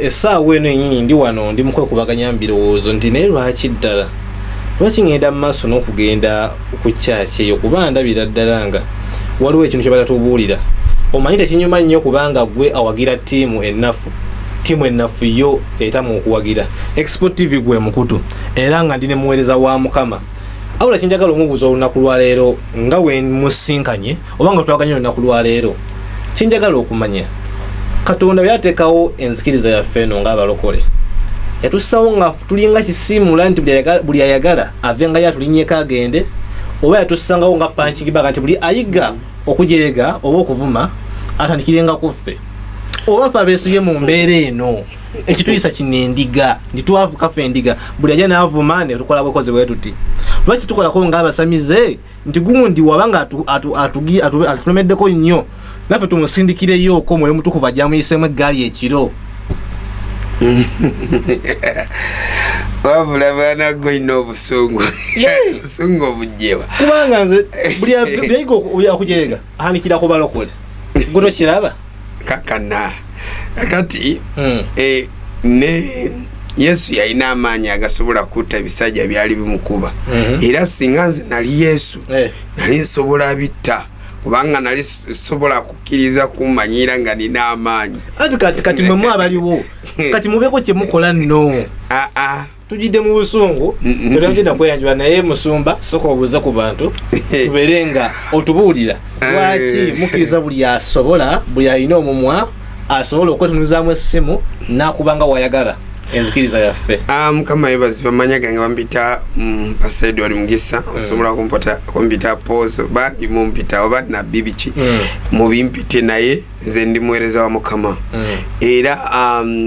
essaawa eno ennyini ndi wano ndi mukwekubaganya mbirowoozo nti naye lwaki ddala lwaki ngenda mu maaso n'okugenda ku kyaki eyo kuba ndabira ddala nga waliwo ekintu kye batatubuulira. Omanyi tekinyuma nnyo kubanga gwe awagira ttiimu ennafu yo etamu okuwagira Export TV gwe mukutu era nga ndi ne muweereza wa Mukama. Awula kinjagala omubuuza olunaku lwa leero nga we musinkanye oba nga twaganye olunaku lwa leero kinjagala okumanya Katonda yateekawo enzikiriza yaffe eno ng'abalokole yatussawo nga tulinga kisiimula nti buli ayagala ave nga yatulinnyeko agende oba yatussangawo nga panchigibaga nti buli ayiga okujerega oba okuvuma atandikirenga kuffe oba fe abeesibye mu mbeera eno ekituyisa kino endiga nditwavuka ffe endiga buli ajja n'avuma ne tukola bwekoze bwe tuti lwaki tukolako ng'abasamize nti gundi wabanga atulemeddeko nnyo naffe tumusindikireyooko mwoyo mutukuvu ajja muyiseemu eggaali ekiro wabula baana golina obusungu obusungu obujjewa kubanga nze buli ayiga okujerega ahanikira ku balokole gwe tokiraba kakana kati ne Yesu yalina amaanyi agasobola kutta ebisajja byali bimukuba era singa nze nali Yesu nali nsobola bitta kubanga nali sobola kukkiriza kumanyira nga nina amaanyi kati mmwe abaliwo kati mubeko kye mukola nno tujidde mu busungu tugenda kweyanjula naye musumba soka obuuza ku bantu tubeere nga otubuulira lwaki mukkiriza buli asobola buli alina omumwa asobola okwetunuzaamu essimu n'akubanga wayagala enzikiriza yaffe. Mukama yebazi bamanya gange bampita Pastor Edward Mugisa osobola kumpita Pozo bangi mumpita oba na bibiki mubimpite naye nze ndi muweereza wa Mukama era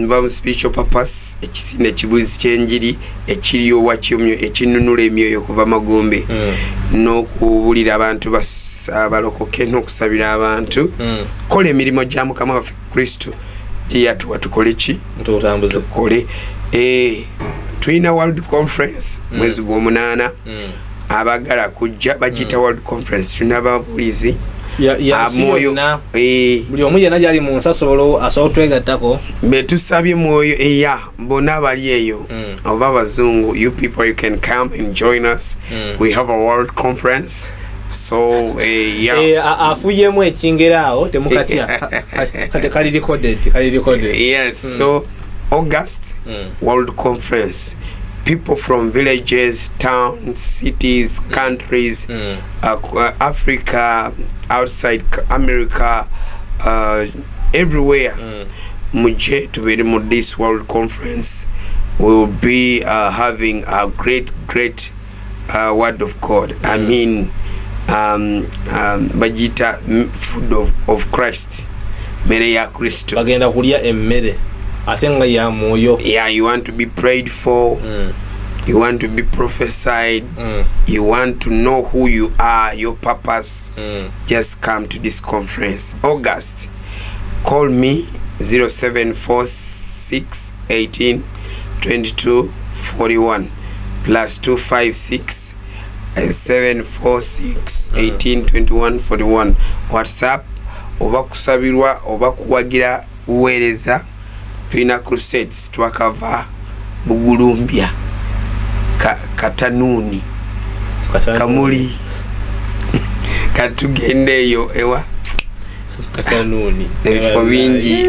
ba spiritual purpose ekisine kibuzi kyenjiri ekiriyo wakyomyo ekinunula emyoyo kuva magombe n'okubulira abantu abalokoke n'okusabira abantu kola emirimu gya Mukama waffe Kristo yatuwa tukole ki tukole tulina World Conference mwezi gw'omunaana abagala kujja bagita World Conference tulina ababulizi mwoyo buli omu yenna gyali mu nsasolo asobola twegattako betusabye mwoyo bonna abali eyo oba abazungu you people you can come and join us we have a World Conference. So afuyemu ekingera awo temukatya kali recorded yes so August World Conference people from villages, towns, cities, countries, Africa, outside America, everywhere muje tubere mu this World Conference. We will be having a great word of God. I mean bajita food of Christ, mere ya Kristo bagenda kulya emmere asenga ya moyo. You want to be prayed for, you want to be prophesied, you want to know who you are, your purpose, just come to this conference. August, call me 0746 18 22 41 plus 256 746 18 21 41. WhatsApp oba kusabirwa oba kuwagira uweereza. Tulina crusades twakava Bugulumbya Katanuni Kamuli katugendeyo ewa Katanuni ebifo bingi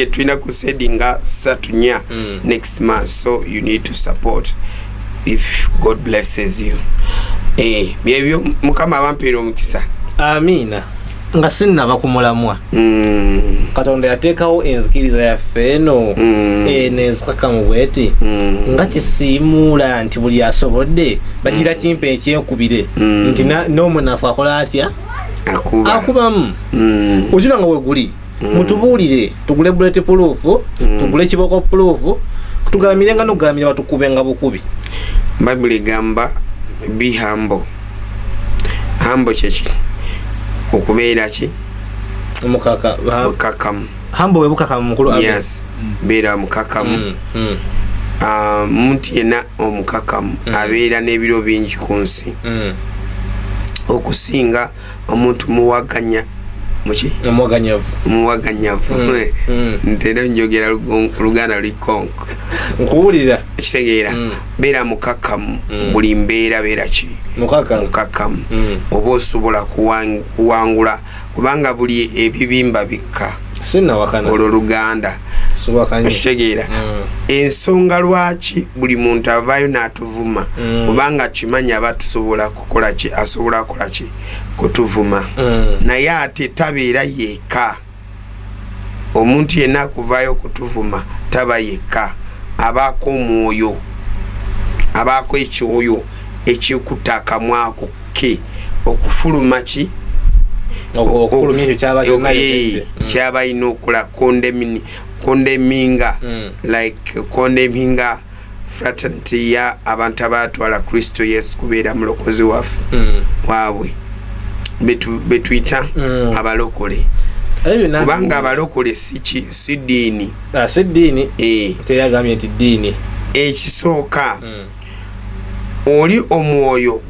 tulina crusade nga 3 next month, so you need to support if God blesses you. Byebyo Mukama abampeera omukisa. Amina. Nga sinna bakumulamwa. Katonda yateekawo enzikiriza yaffe eno nenzikaka mu bweti nga kisiimuula nti buli asobodde bagira kimpe ekyekubire nti n'omunafu akola atya akubamu okira nga weguli mutubuulire tugule bullet proof tugule kiboko proof tugalamire nga nogalamira batukube nga bukubi. Bible egamba be humble. Humble kyeki okubeera ki mukakamu. Humble we bukakamu mukulu abe. Yes, beera mukakamu. Muntu yenna omukakamu abeera n'ebiro bingi ku nsi okusinga omuntu muwaganya muki muwaganyavu ntera njogera Luganda likonko nkuwulira kitegeera beera mukakamu buli mbeera beera ki mukakamu oba osobola kuwangula kubanga buli ebibimba bikka olwo Luganda kitegeera ensonga lwaki buli muntu avaayo n'atuvuma kubanga kimanyi aba tusobola kukola ki asobola kukola ki kutuvuma naye ate tabeera yekka omuntu yenna akuvaayo kutuvuma taba yekka abaako omwoyo abaako ekyoyo ekikuta akamwako ke okufuluma ki kyaba ina okola kondeminga like kondeminga fraternity ya abantu abatwala Kristo Yesu kubeera mulokozi waffe waabwe betuyita abalokole kubanga abalokole si ddiini teyagamye nti ddiini ekisooka oli omwoyo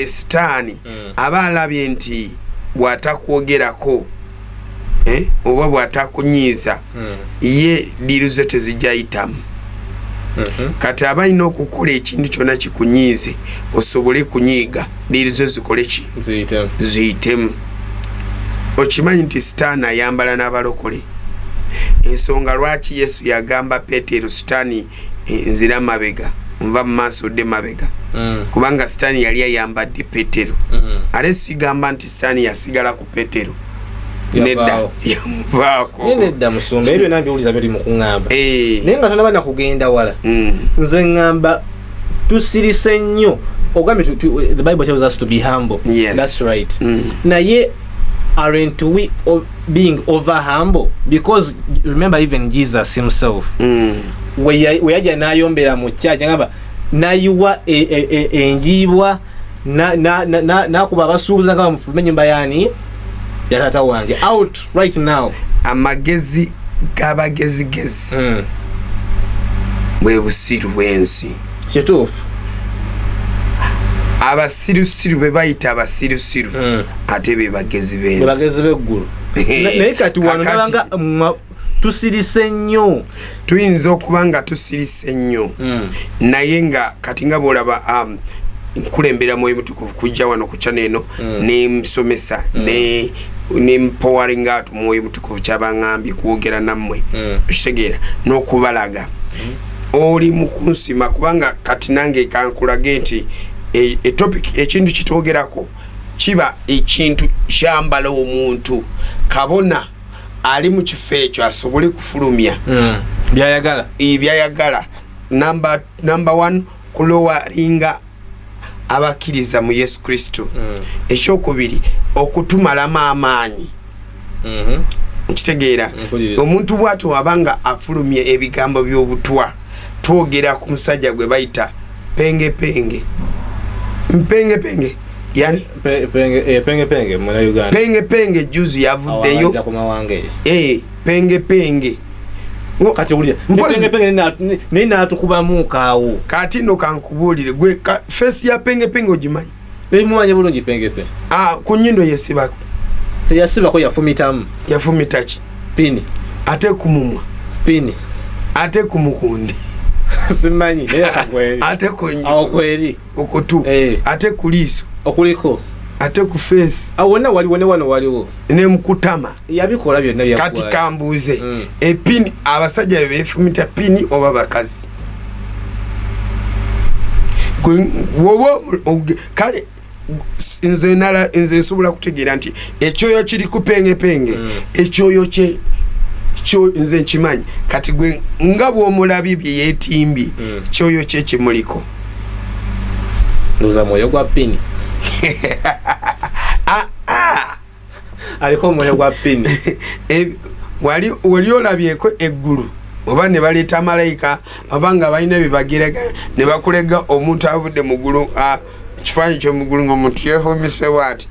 sitaani aba alabye nti bw'atakwogerako oba bw'atakunyiiza ye diiruze tezijayitamu kati aba alina okukola ekintu kyonna kikunyiize osobole kunyiiga diiruze zikole ki ziyitemu okimanyi nti sitaani ayambala n'abalokole ensonga lwaki Yesu yagamba Peetero sitaani nzira mabega nva mu maaso dde mabega kubanga sitaani yali ayambadde Peetero ate sigamba nti sitaani yasigala ku Peetero nedda yamuvaako nedda musumba ebyo nambiwuliza biri mu kuŋŋamba naye nga tonaba nakugenda wala nze ŋŋamba tusirise nnyo ogambye the Bible tells us to be humble. Yes. That's right. Naye aren't we being over humble? Because remember even Jesus himself we yaja nayombera mu church ngamba nayiwa enjibwa nakuba abasuubuza nga mufulume nyumba yani ya tata wange out right now amagezi gabagezigezi bwe busiru bwensi kituufu abasirusiru be bayita abasirusiru ate be bagezi bensi bagezi beggulu naye kati wano nabanga tusirise nnyo tuyinza okuba nga tusirise nnyo naye nga kati nga bwolaba nkulembera mwoyo mutukuvu kujja wano ku channel eno n'emusomesa n'empowering out mwoyo mutukuvu kyabaŋŋambye kwogera nammwe okitegeera n'okubalaga oli mu kunsima kubanga kati nange kankulage nti topic ekintu kitwogerako kiba ekintu kyambala omuntu kabona ali mu kifo ekyo asobole kufulumya byayagala number 1 kulowaringa abakkiriza mu Yesu Kristo ekyokubiri okutumalamu amaanyi nkitegeera omuntu bw'atyo wabanga afulumye ebigambo by'obutwa twogera ku musajja gwe bayita penge yani penge mwana Uganda penge juzi yavuddeyo penge kati ulya penge n'atukubamu kaawo kati no kankubuulire gwe face ya penge ogimanyi mumanye bulungi penge ku nnyindo yesibako teyasibako yafumita ki pini ate kumumwa pini ate kumukundi simanyi ate konyi akweri okutu ate kuliso okuliko ate ku face awona waliwo ne mukutama yabikola byonna bya kati kambuze epini abasajja befumita pini oba bakazi wowo kale nze nsobola kutegeera nti ekyoyo kiri ku penge ekyoyo kye nze nkimanyi kati gwe nga bw'omulabi bye yeetimbye kyoyo kye kimuliko ndoza mwoyo gwa pini aliko omwoyo gwa pini wali olabyeko eggulu oba ne baleeta malayika oba nga balina byebagerega ne bakulega omuntu avudde mu ggulu kifaanyi ky'omuggulu ng'omuntu yeefumise bw'ati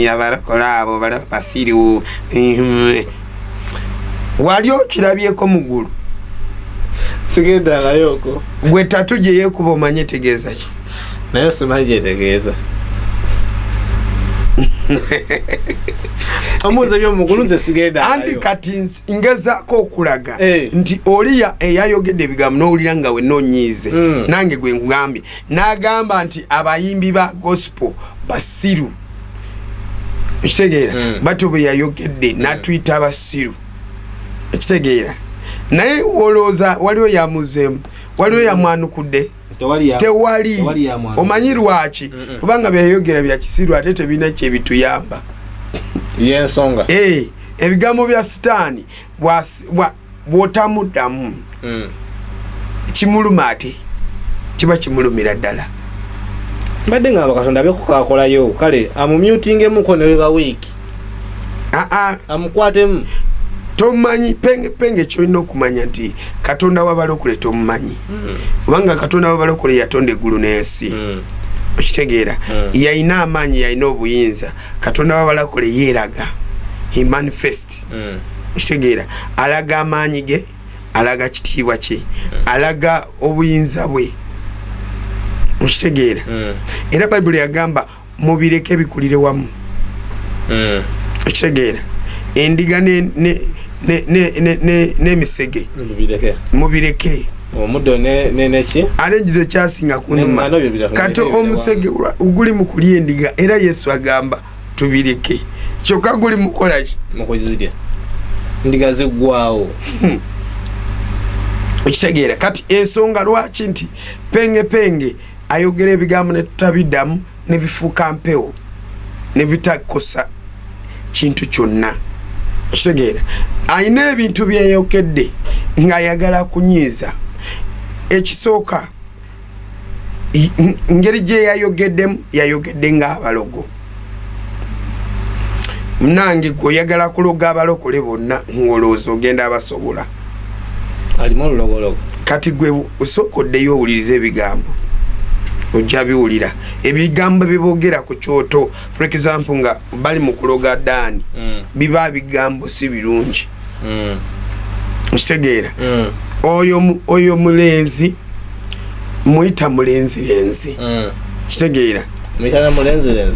abalokola abo basiriwu wali okirabyeko mu ggulu sigenda ngayoko gwe tatu gye yeekuba omanye tegeeza ki naye simanyi gyetegeeza amuuza by'omukulu nze sigenda anti kati ngezaako okulaga nti oli eyayogedde ebigambo n'owulira nga we nonyiize nange gwe nkugambye n'agamba nti abayimbi ba gospel basiru ekitegeera batu bwe yayogedde n'atuyita abasiru ekitegeera naye olowooza waliwo yamuzeemu waliwo yamwanukudde tewali omanyi lwaki kubanga byayogera bya kisiru ate tebina kyebituyamba yensonga ebigambo bya sitaani bw'otamuddamu kimuluma ate kiba kimulumira ddala mbadde nga bakatonda abekukakolayo kale amumyutingemuko ne weba wiiki amukwatemu tomanyi penge kyolina okumanya nti katonda w'abalokole tomumanyi kubanga katonda w'abalokole yatonda eggulu n'ensi okitegeera yalina amaanyi yalina obuyinza katonda w'abalokole yeeraga he manifest okitegeera alaga amaanyi ge alaga kitiibwa kye alaga obuyinza bwe okitegeera era bayibuli yagamba mubireke bikulire wamu okitegeera endiga n'emisege mubireke omuddo neki alengize kyasinga kunuma kati omusege guli mu kulya endiga era Yesu agamba tubireke kyokka guli mukolaki mukuzirya ndiga ziggwawo okitegeera kati ensonga lwaki nti penge ayogera ebigambo ne tutabiddamu ne bifuuka mpewo ne bitakosa kintu kyonna okitegeera ayina ebintu byeyokedde ng'ayagala kunyiiza ekisooka ngeri gye yayogeddemu yayogedde ng'abalogo munange gwe oyagala kuloga abalokole bonna ng'olowooza ogenda abasobola alimu olulogologo kati gwe osookoddeyo owuliriza ebigambo ojja biwulira ebigambo byeboogera ku kyoto for example nga bali mu kuloga Daani biba bigambo si birungi okitegeera oyo mulenzi muyita mulenzirenzi kitegeera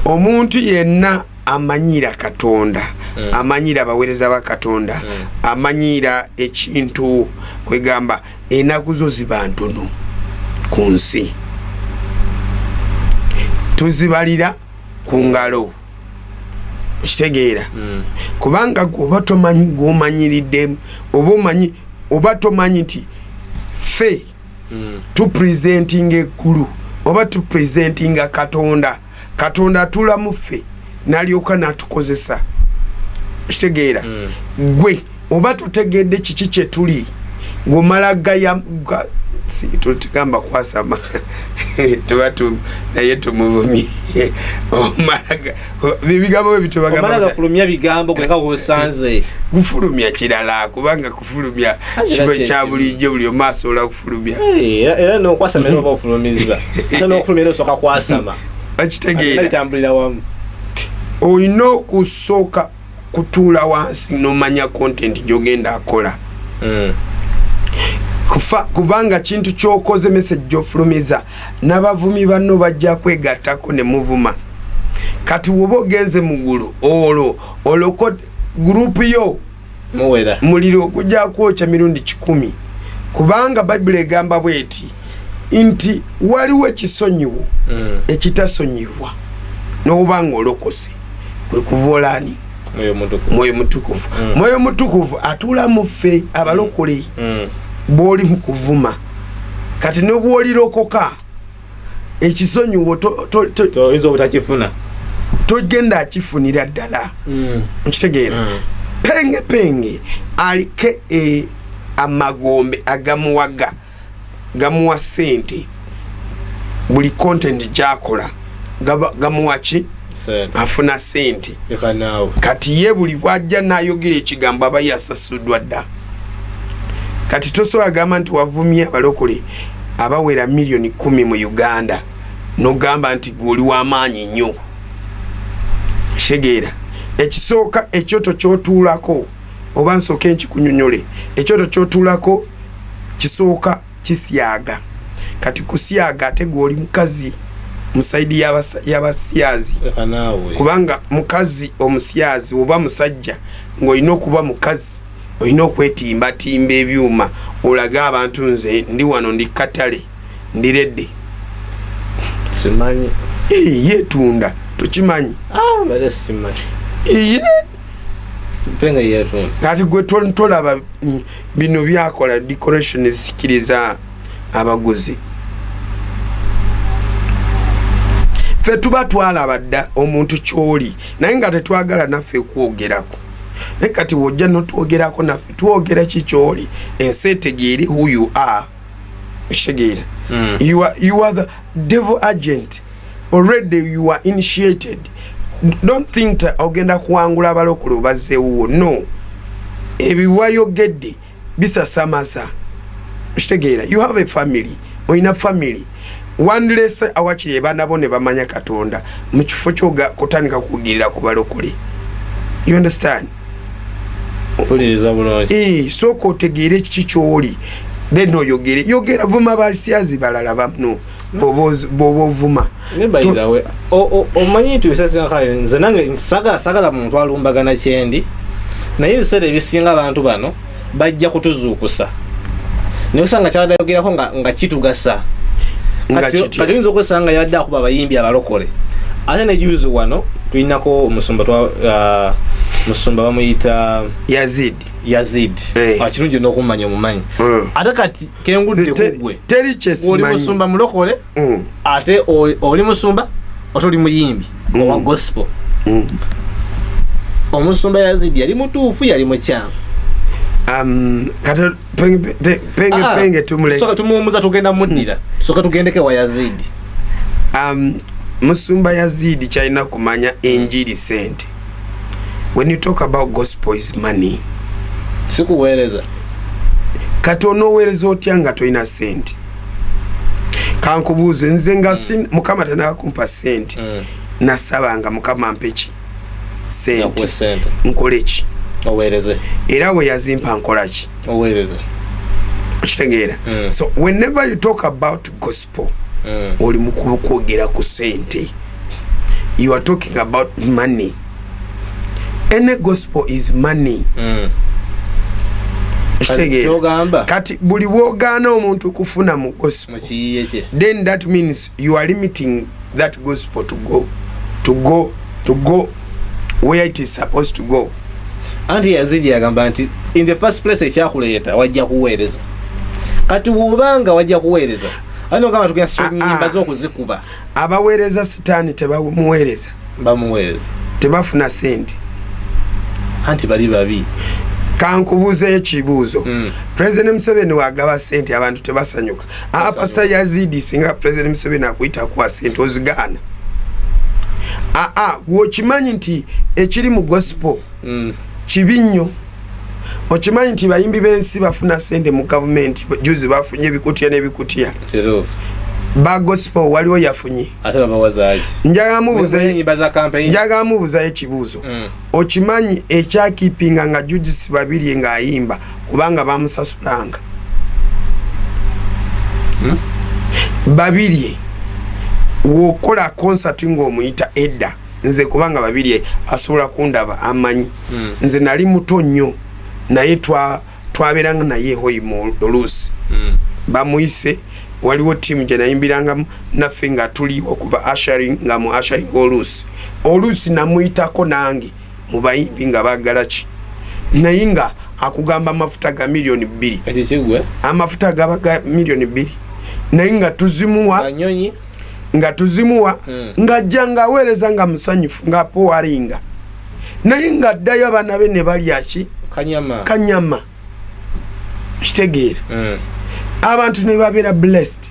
omuntu yenna amanyira Katonda amanyira abaweereza ba Katonda amanyira ekintu kwegamba enaku zo ziba ntono ku nsi tuzibalira ku ngalo okitegeera kubanga gwoba tomanyi gwomanyiridde oba tomanyi nti ffe tupresentinga eggulu oba tupresentinga Katonda atula mu ffe n'alyoka n'atukozesa okitegeera gwe oba tutegedde kiki kye tuli ng'omala tutugamba kwasama tubatu naye tumuvumye omalaga bigambo bitubagafulumya bigambo gwenga wosanze kufulumya kirala kubanga kufulumya kiba kya bulijjo buli omaaso ola kufulumya era n'okwasama era oba ofulumiza ate n'okufulumya era osooka kwasama okitegeera bitambulira wamu olina okusooka kutuula wansi n'omanya content gy'ogenda akola kubanga kintu kyokoze message gyofulumiza n'abavumi banno bajja kwegattako ne muvuma kati woba ogenze mugulu oloko gurupu yo muwera muliro okujja kwokya mirundi 10 kubanga Bayibuli egamba bweti nti waliwo ekisonyiwo ekitasonyibwa n'obanga olokose kwe kuvolani mwoyo mutukuvu mwoyo mutukuvu atula mu ffe abalokole bw'oli mu kuvuma kati n'obwolirokoka ekisonyiwo oyinza obutakifuna togenda akifunira ddala nkitegeera penge alike amagombe agamuwaga gamuwa sente buli content gyakola gamuwa ki afuna sente kati ye buli bwajja n'ayogera ekigambo aba yasasuddwa dda kati tosobola agamba nti wavumye abalokole abawera milioni 10 mu Uganda n'ogamba nti gwoli w'amaanyi nnyo shegeera ekisooka ekyoto kyotuulako oba nsooka nkikunyonyole ekyoto kyotuulako kisooka kisyaga kati kusyaga ate gwoli mukazi musaidi y'abasyazi kubanga mukazi omusyazi oba musajja ng'olina okuba mukazi olina okwetimbatimba ebyuma olaga abantu nze ndi wano ndi katale ndi redde simanyi yetunda tokimanyi bale simanyi penga yetunda kati gwe tolaba bino byakola decoration ezisikiriza abaguzi fe tuba twalaba dda omuntu kyoli naye nga tetwagala naffe kwogerako naye kati wojja notwogerako naffe twogera kikyoli ensi etegeere who you are ekitegeera you are the devil agent already you are initiated. Don't think ogenda kuwangula abalokole bazzeewo no ebiwayogedde bisasamaza ekitegeera you have a family oyina family one less awakiri abaana bo ne bamanya Katonda mu kifo kyoga kutandika kugirira ku balokole you understand puliriza bulungi so ko tegeere kiki kyoli then yogera vuma basyazi balala bamno bobovuma nebayidawe omanyi nti bisasira kale nze nange sagala muntu alumbagana kyendi naye ebiseera ebisinga abantu bano bajja kutuzuukusa naye osanga kyadayogerako nga kitugasa kati oyinza okwesanga yadde akuba abayimbi abalokole ate nejuzi wano tulinako omusumba musumba bamuyita Yazid akirungi n'okumanya omumanyi ate kati kengudde kugwe oli musumba mulokole ate oli musumba ate oli muyimbi owa gospel omusumba Yazid yali mutuufu yali mukyamu kati penge tumule soka tumuumuza tugenda muddira soka tugendeke wa Yazid musumba Yazid kyalina kumanya enjiri sente. When you talk about gospel is money. Sikuweereza. Kati onoweereza otya nga toyina sente. Kankubuuze nze nga Mukama tanakumpa sente. Nasabanga Mukama ampeki sente. Nkole ki? Oweereze. Era we yazimpa nkola ki? Oweereze. Okitegeera. So whenever you talk about gospel, oli mukubu kwogera ku sente. You are talking about money. Any gospel is money. Kati buli wogana omuntu kufuna mu gospel. Then that means you are limiting that gospel to go where it is supposed to go. Anti Yazid yagamba nti in the first place ekyakuleeta wajja kuweereza. Kati wubanga wajja kuweereza. Ano kama tukya nyimba z'okuzikuba. Abaweereza sitaani tebamuweereza. Bamuweereza. Tebafuna sente. Anti bali babi. Kankubuuze ekibuuzo. President Museveni wagaba sente abantu tebasanyuka. Pastor Yazid singa President Museveni akuyita kwa sente ozigaana. Wokimanyi nti ekiri mu gospel kibi nnyo. Okimanyi nti bayimbi b'ensi bafuna sente mu government juzi bafunye ebikutiya n'ebikutiya. Ba gospel waliwo yafunye. Ate babawazaaki. Njaga mubuza ekibuuzo. Okimanyi ekyakipinga nga Judith babiri nga ayimba kubanga bamusasulanga. Babiri wokola concert ng'omuyita Edda nze kubanga babiri asobola kundaba amanyi. Nze nali muto nnyo naye twaberanga naye hoyi mu Oluusi. Bamuyise waliwo team gye nayimbiranga naffe nga tuli okuba ushering nga mu ushering Oluusi namuyitako nange mu bayimbi nga baagala ki naye nga akugamba amafuta ga million 2. Ekikigwe amafuta gabaga million 2 naye nga tuzimuwa nga janga aweereza nga musanyufu nga powaringa naye nga addayo abaana be ne balya ki kanyama kitegeera abantu ne babeera blessed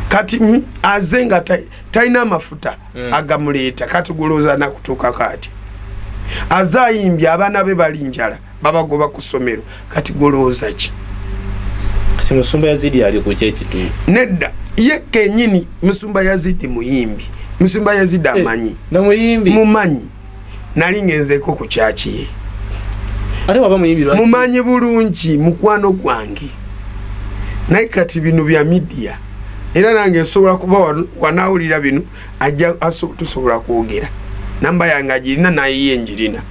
kati azenga talina amafuta agamuleeta kati gulooza nakutuuka kati azayimbye abaana be bali njala babagoba ku ssomero kati gulooza ki kati Musumba Yazid ali ku kyekituufu nedda ye kenyini Musumba Yazid muyimbi Musumba Yazid amanyi namuyimbi mumanyi nali ngenzeko ku kyaki ye ate waba muyimbi mumanyi bulungi mukwano gwange naye kati bino bya media era nange nsobola kuba wanawulira bino ajja tusobola kwogera namba yange agirina naye njirina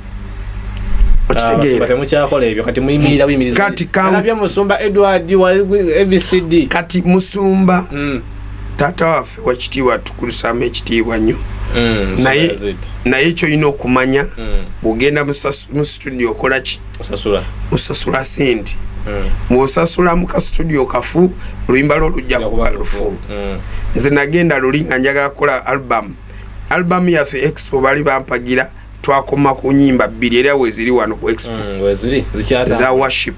temukyakola ebyo kati muyimirira buyimiriza alabya Musumba Edward wa ABCD kati Musumba taata waffe wakitiibwa tukulusaamu ekitiibwa nnyo naye ekyo olina okumanya bw'ogenda mu studio okola ki osasula sente bw'osasula mu ka studio kafu oluyimba lwo lujja kuba lufu nze nagenda luli nga njagala kukola album yaffe Expo bali bampagira twakoma ku nyimba 2 era weziri wano ku Expo za worship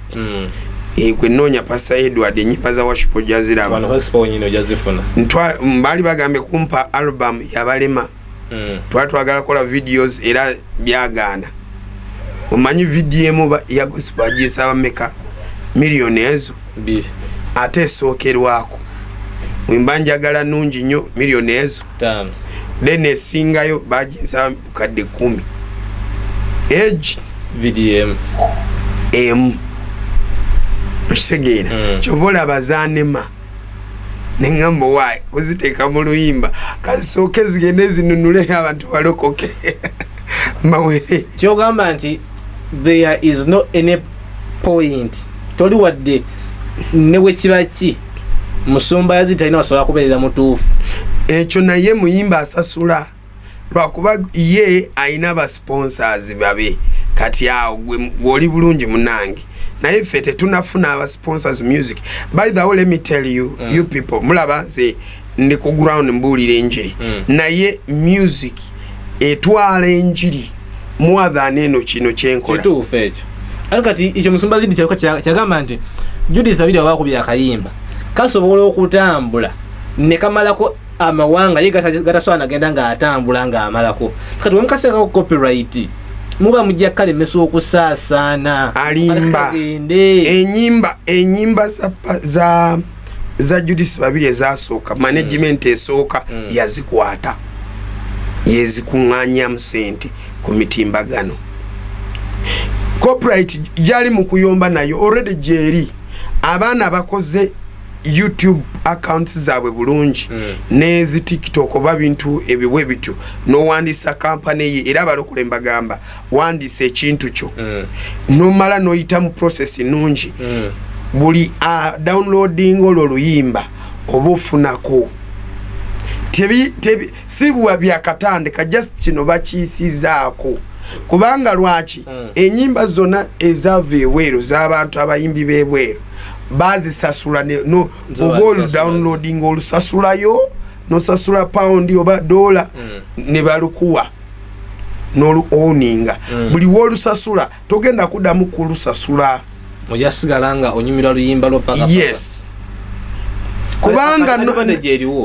gwe noonya Pastor Edward enyimba za worship ojaziraba mbali bagambye kumpa album yabalema twagala kola videos era byagaana omanyi video emu ya gospel agisa bameka milioni ezo ate esookerwako mwimba njagala nungi nnyo milioni ezo 5 then esingayo bagisa kadde 10 age VDM kisegeera kyovola abazaanema nengambo wayi kuziteeka mu luyimba kasooke zigende zinunule abantu balokoke mawere kyogamba nti there is no any point toli wadde newe kibaki Musumba yazitalina wasobola kubeerera mutuufu ekyo naye muyimba asasula lwakuba ye ayina ba sponsors babe kati awo gwoli bulungi munange naye ffe tetunafuna aba sponsors music. By the way, let me tell you you people mulaba nze ndi ku ground mbuulira enjiri naye music etwala enjiri more than eno kino kyenkola kituufu ekyo kati ekyo Musumba zidi kyagamba nti Judith Abidi abakubya akayimba kasobola okutambula ne kamalako amawanga ye gataswana genda nga atambula nga amalako kati wamukaseka copyright muba mujja kale meso okusaasana alimba enyimba za Judith Babiri ezasooka management esooka yazikwata yezikuŋŋaanya musente ku mitimbagano copyright jali mu kuyomba nayo already jeri abaana bakoze YouTube accounts zaabwe bulungi nezi TikTok oba bintu ebiwe bitu no wandisa company ye era balokulemba gamba wandise ekintu kyo no mala no ita mu process nungi buli downloading oluyimba obufunako tebi sibuwa byakatandika just kino bakisizaako kubanga lwaki enyimba zona ezave eweero z'abantu abayimbi bebweru bazi sasula no ogolu downloading olusasulayo no sasula pound oba dollar ne balukuwa no owninga buli wolusasula togenda kudamu kulusasula oyasigalanga onyumira luyimba lopaka yes kubanga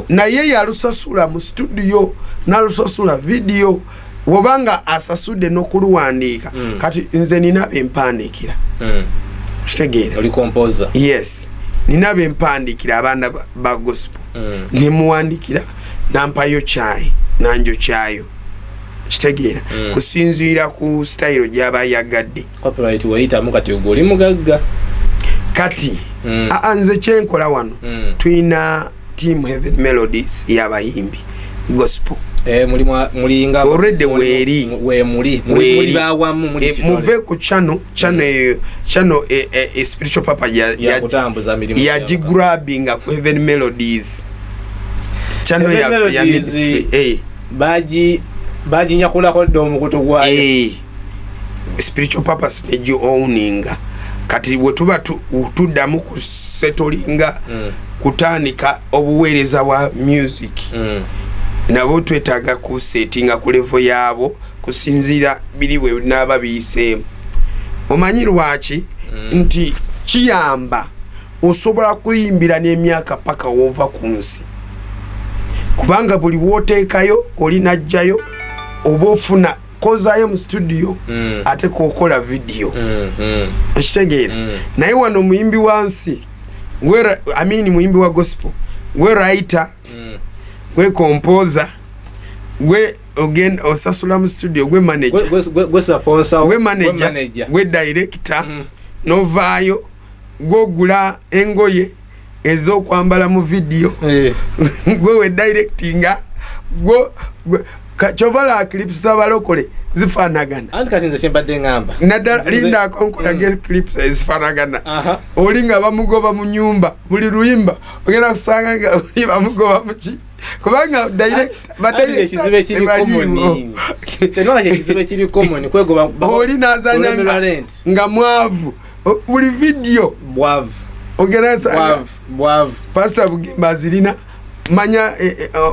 naye yalusasula mu studio nalusasula video wobanga asasude nokuluwandiika kati nze nina bempandikira kitegera oli composer yes nina bempandikira abana ba gospel nemuwandikira nampayo chai nanjo chayo kitegera kusinziira ku style gyaba yagadde copyright wayita mukati ogoli mugagga kati anze kyenkola wano twina team Heaven Melodies yabayimbi gospel mulinga already weri muri bawamu muri muve ku channel spiritual papa ya kutambuza milimu ya jigrabbing ku Heaven Melodies channel ya ministry baji nyakula ko do mukutu gwayo spiritual papa stage owning kati wetuba tuddamu ku settlinga kutandika obuweereza bwa music nabo twetaaga ku settinga ku level yaabo kusinzira biliwe n'aba biyiseemu omanyi lwaki nti kiyamba osobola kuyimbira n'emyaka paka wova ku nsi kubanga buli wooteekayo oli najjayo oba ofuna kozayo mu studio ate kokola video ekitegeera naye wano muyimbi wansi muyimbi wa gospel gwe writer gwe composer gwe again osasula mu studio gwe manager gwe sponsor gwe manager gwe director novaayo gogula engoye ez'okwambala mu video gwe we directinga gwe kachovala clips abalokole zifanagana andi kati nze kyembadde ngamba naddala linda akonkolage clips ezifanagana olinga bamugoba mu nyumba buli luyimba ogenda kusanga nga bamugoba muki kubanga ekizibe kiri common kwegoba oli nazanya nga mwavu buli video bwavu ogenda kusanga bwavu Pastor Bugimba zirina manya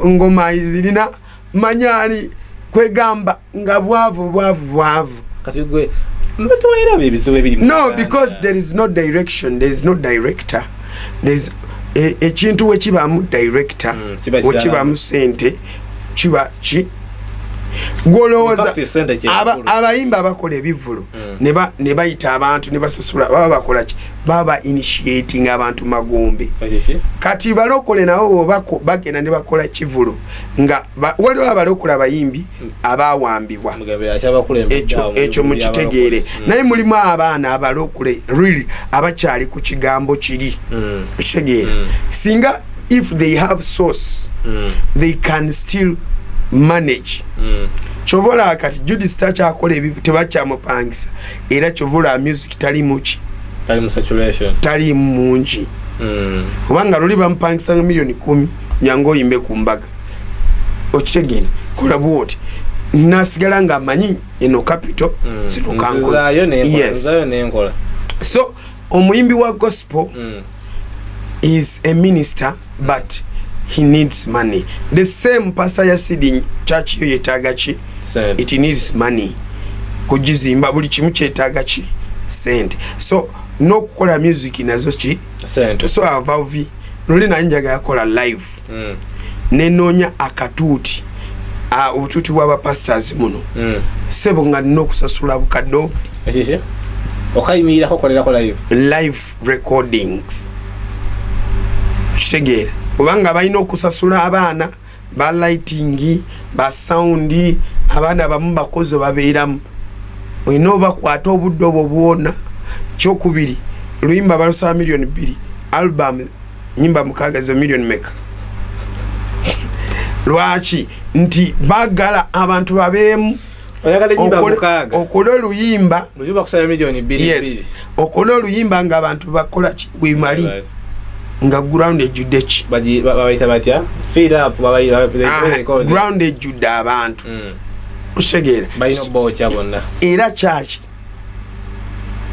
ngoma zirina manyani kwegamba nga bwavu kati gwe mbatwera bibiziwe biri no because there is no direction, there is no director, there is ekintu wekibamu director wekibamu sente kiba ki gwolowooza abayimba abakola ebivulo ne bayita abantu ne basasula baba bakola ki baba initiating abantu magombe kati balokole nabo bagenda ne bakola kivulo nga waliwo abalokole abayimbi abawambibwa ekyo mukitegeere naye mulimu abaana abalokole really abakyali ku kigambo kiri okitegeere singa if they have source they can still manage chovola kati Judy Stacha akola ebibi tebakyamupangisa era chovola music tali muki tali mu saturation tali mungi kubanga luli bampangisa milioni 10 nyango yimbe ku mbaga okitegeera kola bwoti nasigala nga amanyi eno capital sino kango zayo nenkola so omuyimbi wa gospel is a minister but he needs money. The same pastor yasid church yo yetaga ki it needs money kujizimba buli kimu kyetaga ki sente so no kukola music nazo ki sente so avavi noli nanjaga yakola live nenonya akatuuti obutuuti bw'aba pastors muno sebo nga nina okusasula bukaddo okayimira kokolera live recordings kitegeera kubanga balina okusasula abaana ba lighting ba sound abaana bamu bakozi babeeramu olina obakwata obudde obwo bwona kyokubiri luyimba balusaba milioni 2 album nyimba mukaaga zo milioni meka lwaki nti bagala abantu babeemu okola oluyimba kusaba milioni 2 yes okola oluyimba nga abantu bakola ki wimali nga ground ejudde ki babayita batya feed up ground ejudde abantu osegeera balina bocha bonna era church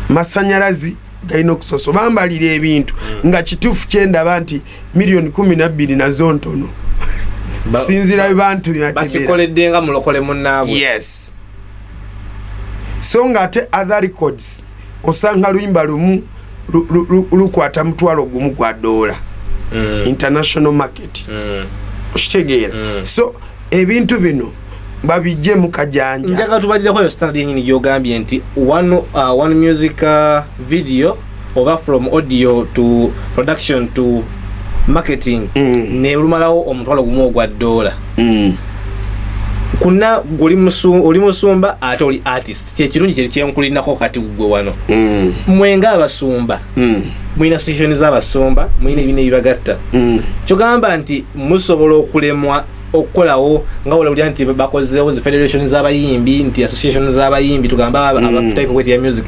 masanyalazi galina okusoso bambalira ebintu nga kituufu kyendaba nti milioni 12 nazo ntono sinzira abantu bakikoledde nga mulokole munnaabwe yes so nga ate other records osanga luyimba lumu lukwata mutwalo gumu gwa dola international market okitegeera so ebintu bino babijje mu kajanja njaga tubalira kwa standard yenyini gyogambye nti one music video over from audio to production to marketing ne lumalawo omutwalo gumu gwa dola kuna oli musumba ate oli artist kyekirungi kye kyenkulinako kati gwe wano mwenga abasumba mwina association z'abasumba mwina ebine ebibagatta kyogamba nti musobola okulemwa okukolawo nga olabulira nti bakozeewo zi federation z'abayimbi nti association z'abayimbi tugamba type of ya music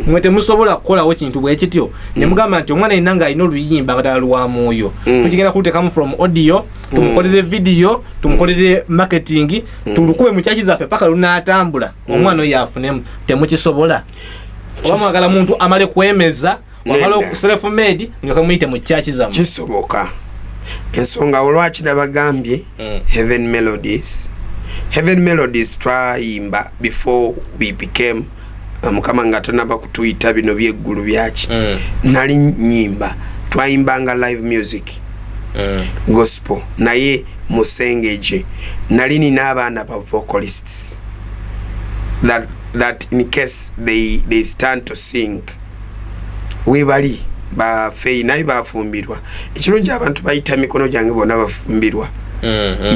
mwete musobola kukolawo kintu bwe kityo ne mugamba nti omwana yenna ng'alina oluyimba nga ddala lwa mwoyo tugenda kuteekamu from audio tumukolere video tumukolere marketing tulukube mu kyaki zaffe paka lunaatambula omwana oyo afunemu temukisobola oba mwagala muntu amale kwemeza wamala self made nyoka muyite mu kyaki zamu kisoboka ensonga olwaki nabagambye Heaven Melodies twayimba before we became mukama nga tanaba kutuyita bino byeggulu byaki nali nyimba twayimbanga live music gospel naye musengeje nali nina abaana ba vocalists that in case they stand to sing webali ba fei naye bafumbirwa ekirungi abantu bayita mikono gyange bona bafumbirwa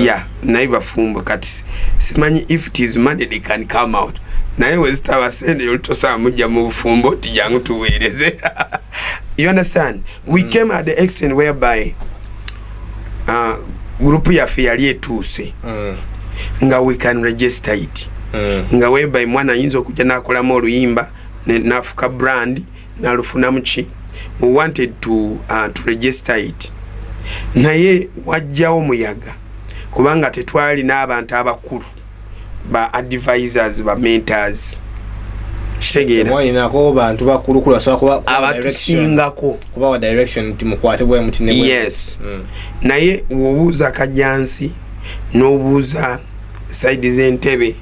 yeah naye bafumbo kati simanyi if it is money they can come out naye wezitaba sende olitosa mujja mu bufumbo ti jangu tuweereze You understand? We came at the extent whereby group yaffe yali etuuse nga we can register it nga whereby mwana ayinza okujja n'akolamu oluyimba n'afuka brand n'alufunamu ki. We wanted to register it. Naye wajjawo muyaga kubanga tetwali n'abantu abakulu ba advisors ba mentors. Kitegeera mwayinako bantu bakulu kulasa kuba abatusingako kuba wa direction timukwate bwe mutine bwe. Yes. Naye wobuuza Kajansi n'obuuza side z'entebe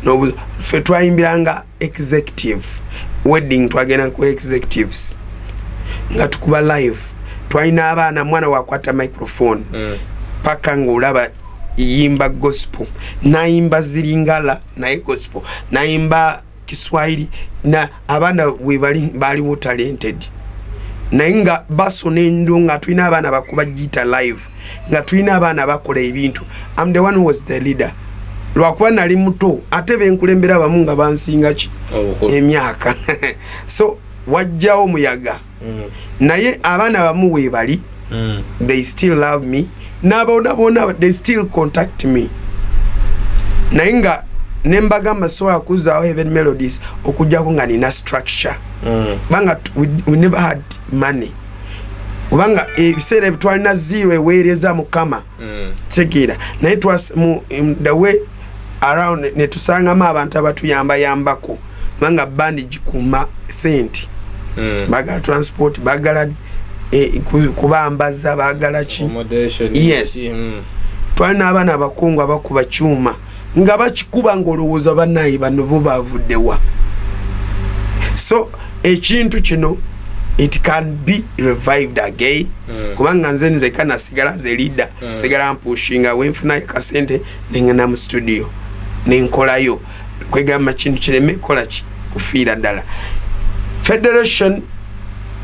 n'obuuza ffe twayimbiranga executive wedding twagenda ku executives nga tukuba live twalina abaana mwana wakwata microphone paka ng'olaba yimba gospel nayimba zilingala naye gospel nayimba Kiswahili na abaana we baliwo talented naye nga basona endo nga tulina abaana bakuba gita live nga tulina abaana bakola ebintu. I'm the one who was the leader lwakuba nali muto ate benkulembera abamu nga bansinga ki emyaka so wajjawo muyaga naye abaana bamu we bali they still love me n'abona they still contact me naye nga nembagamba sola kuzaawo Heaven Melodies okujjako nga nina structure banga we never had money kubanga ebiseera bitwalina zero eweereza Mukama tegeera naye the way around netusangamu abantu abatuyamba yambako banga bandi gikuma sente bagala transport bagala kubambaza bagala ki. Yes. Twalina abaana abakungu abakuba kyuma nga bakikuba ng'olowooza bannayi bano bo bavuddewa. So ekintu kino it can be revived again kubanga nze nzeka nasigala ze leader sigala mpushinga wenfuna kasente nengenda mu studio nenkolayo kwegamba kintu kireme kola ki kufiira ddala. Federation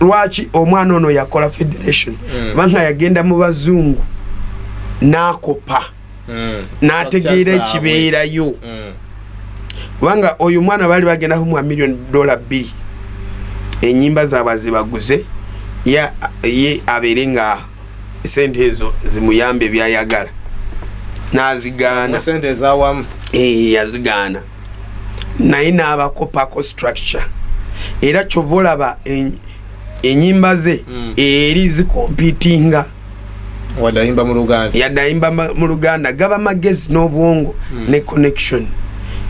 lwaki omwana ono yakola federation banga yagenda mu bazungu n'akopa n'ategeera ekibeerayo kubanga oyo mwana bali bagenda ku $1 million enyimba zaabwe zibaguze ye abeere nga sente ezo zimuyambe byayagala n'azigaana sente zawamu yazigaana naye n'abakopako structure era kyova olaba enyimba ze eri zikompitinga wadayimba mu Luganda gaba magezi n'obwongo ne connection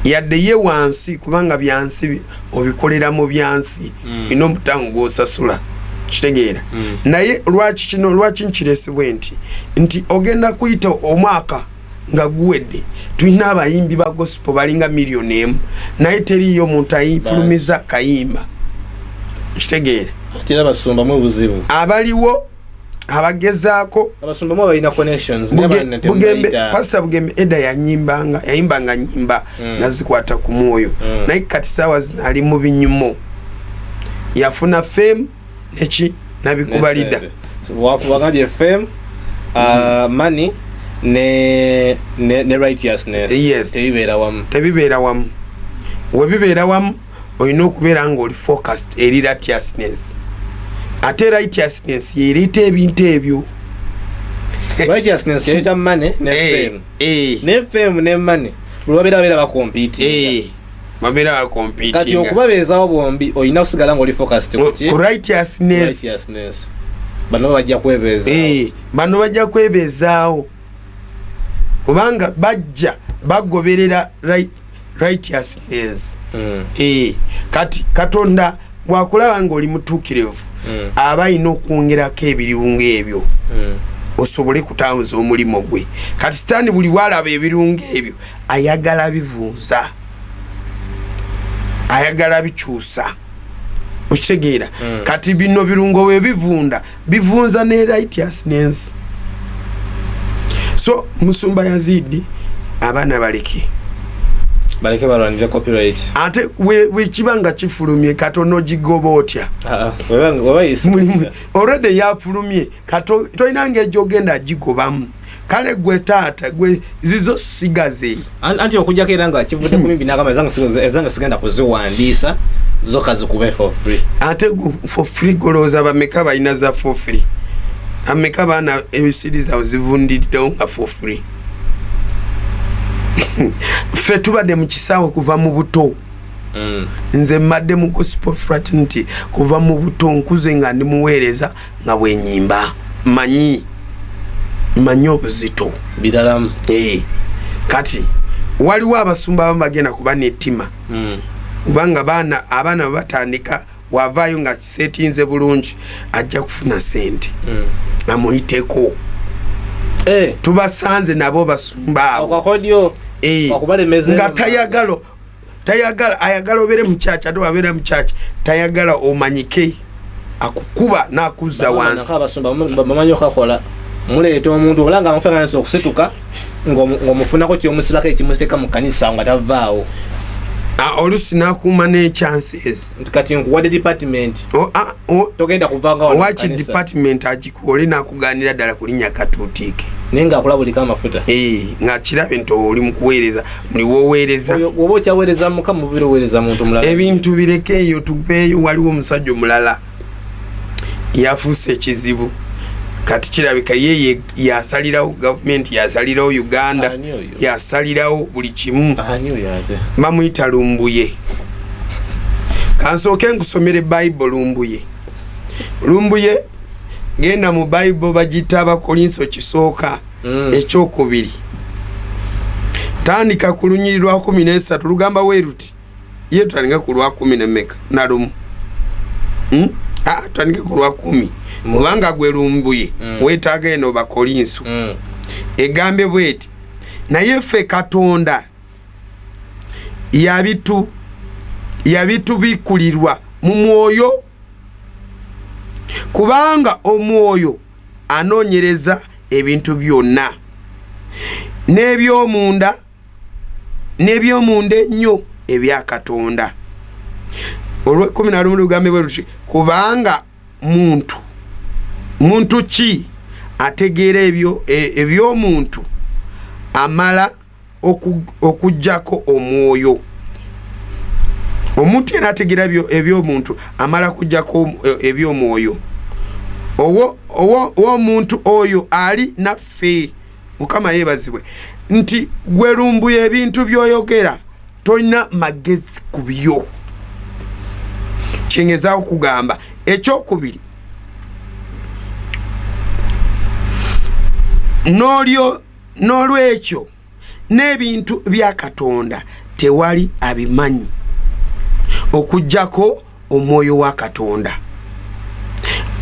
yadde ye wansi kubanga byansi obikolera mu byansi ino mutango gwosasula kitegeera naye lwaki nkiresibwe nti ogenda kuyita omwaka nga guwedde tulina abayimbi ba gospel balinga $1,000,000 naye teriyo omuntu ayifulumiza kayimba kitegeera tira basumba mu buzibu abaliwo abagezaako abasumba mu balina connections Bugembe Pastor Bugembe eda yayimbanga nyimba nazikwata ku mwoyo naye kati sawa ali mu binyumo yafuna fame neki nabikubalida wagambye fame money ne righteousness. Yes. Tebibeera wamu webibeera wamu olina okubeera nga oli focused eri righteousness ate righteousness yereeta ebintu ebyo. Righteousness yereeta money ne fame ne fame ne money lwabeera bakompiti babeera bakompitinga kati okubabeezaawo bombi olina kusigala nga oli focused ku righteousness. Bano bajja kwebeezaawo bano bajja kwebeezaawo kubanga bajja bagoberera righteousness. Kati Katonda wakulaba nga oli mutuukirivu aba alina okwongerako ebirungo ebyo osobole kutambuza omulimo gwe. Kati Sitaani buli walaba ebirungo ebyo ayagala bivunza ayagala bikyusa okitegeera. Kati bino birungo we bivunza ne righteousness. So Musumba Yazidi abaana baleke balwanira copyright ate we kibanga kifulumye katono gigoba otya already yafulumye kato toinange jogenda gigobamu kale gwe taata gwe zizo sigaze anti okujjako era nga kivudde ku mimbi n'agamba ezanga sigenda kuziwandiisa zokka zikube for free ate for free golooza bameka balina za for free ameka baana ebisiri zaabwe zivundiddewo nga for free ffe tubadde mu kisaawe kuva mu buto nze mmadde mu gospel fraternity kuva mu buto nkuze nga ndi muweereza nga bwenyimba manyi obuzito biralamu kati waliwo abasumba abamu bagenda kuba n'ettima kubanga abaana batandika wavaayo nga kiseetinze bulungi ajja kufuna sente amuyiteko tubasanze nabo basumba abo nga ayagala obeere mukyaki ate wabeera mukyaki tayagala omanyike akukuba n'akuzza wansi bamanyi okakola muleeta omuntu olanga amufaananisa okusituka ng'omufunako kyomusilako ekimuziteeka mu kanisa nga tavaawo olusi nakuuma n'echances kati nkuwadde department togenda kuvanga waki department agikole nakuganira ddala kulinnya katuutiike naye ngaakulabulika amafuta nga kirabe nti oli mukuweereza muli woweereza oba okyaweereza mukama mubiri oweereza muntu mulala ebintu bireke eyo tuveeyo waliwo omusajja omulala yafuuse ekizibu kati kirabika ye yasalirawo gavumenti yasalirawo Uganda yasalirawo buli kimu bamuyita Lumbuye kansooke nkusomere Bible Lumbuye genda mu Bible bagita Abakolinso kisooka ekyokubiri tandika ku lunyiri lwa 13 lugamba weeruti ye tutandika ku lwa 10 na lumu tutandike ku lwa 10 mubanga gwe Lumbuye weetaaga eno Bakolinso egambe bweti naye ffe Katonda yabitu bikulirwa mu mwoyo kubanga omwoyo anoonyereza ebintu byonna n'ebyomunda ennyo ebya Katonda olw'11 lugambe bwe luti kubanga muntu ki ategeera ebyomuntu amala okujjako omwoyo omuntu yena ategeera ebyomuntu amala kujjako ebyomwoyo omuntu oyo ali naffe Mukama yeebazibwe nti gwe Lumbuye ebintu byoyogera tolina magezi ku byo kyengezaawo kugamba ekyokubiri n'olwekyo n'ebintu bya Katonda tewali abimanyi okujjako omwoyo wa Katonda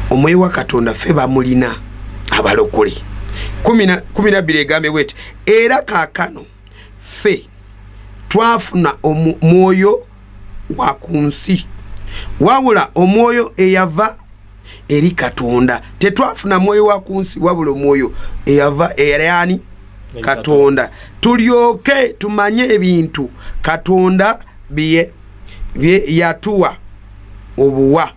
omwoyo wa Katonda ffe bamulina abalokole 12 egambe bweti era kaakano ffe twafuna omwoyo wa ku nsi wabula omwoyo eyava eri Katonda tetwafuna mwoyo wa ku nsi wabula omwoyo eyava eri Katonda tulyoke tumanye ebintu Katonda bye yatuwa obuwa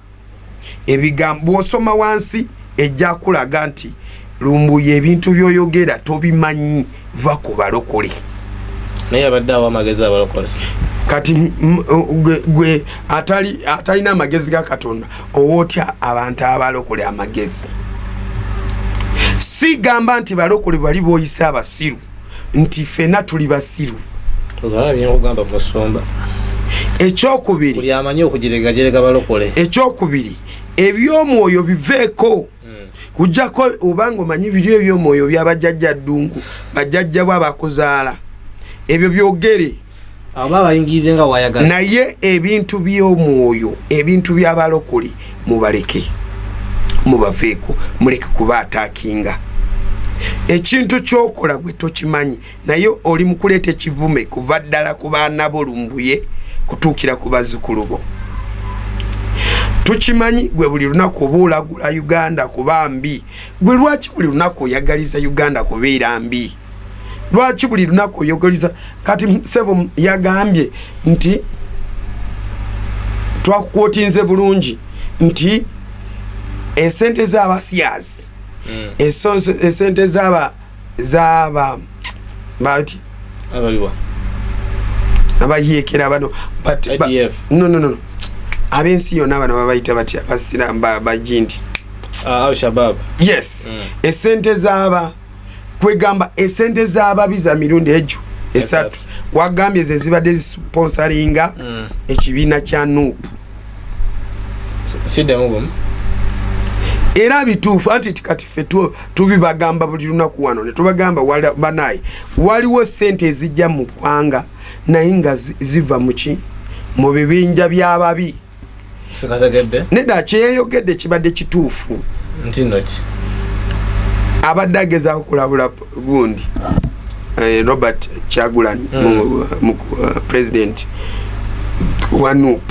ebigambo osoma wansi ejja kulaga nti Lumbuye ebintu byoyogera tobimanyi va ku balokole naye abadde awo amagezi abalokole kati gwe atalina amagezi ga Katonda owootya abantu abalokole amagezi si gamba nti balokole bali boyisa abasiru nti fena tuli basiru kugamba musomba ekyokubiri buli amanyi okujiregajerega balokole ekyokubiri ebyomwoyo biveeko kujjako obanga omanyi biri ebyomwoyo byabajjajja ddungu bajjajja bwe abakuzaala ebyo byogere abayingirire nga wayagala naye ebintu by'omwoyo ebintu by'abalokole mubaleke mubaveeko muleke kuba ataakinga ekintu kyokola gwe tokimanyi naye oli mu kuleeta ekivume kuva ddala ku baana bo Lumbuye kutuukira ku bazzukulu bo tukimanyi gwe buli lunaku oba olagula Uganda kuba mbi gwe lwaki buli lunaku oyagaliza Uganda kubeera mbi lwaki buli lunaku oyagaliza kati sebo yagambye nti twakukwotinze bulungi nti esente z'abasiyazi esente zaba bati abaliwa abayekera bano but no abensi yona bano babayita bati abasiramu bajindi al-Shabab. Yes. Esente zaba kwegamba esente zaba biza mirundi ejo esatu wagambye ze zibadde sponsoringa ekibiina kya NUP. Sidamugum. Era bituufu anti kati ffe tubibagamba buli lunaku wano ne tubagamba banayi waliwo sente ezijja mu ggwanga naye nga ziva muki mu bibinja by'ababi. Sikategedde nedda kyeyogedde kibadde kituufu ntinoki abadde agezaako kulabula gundi Robert Kyagulanyi president wa NUP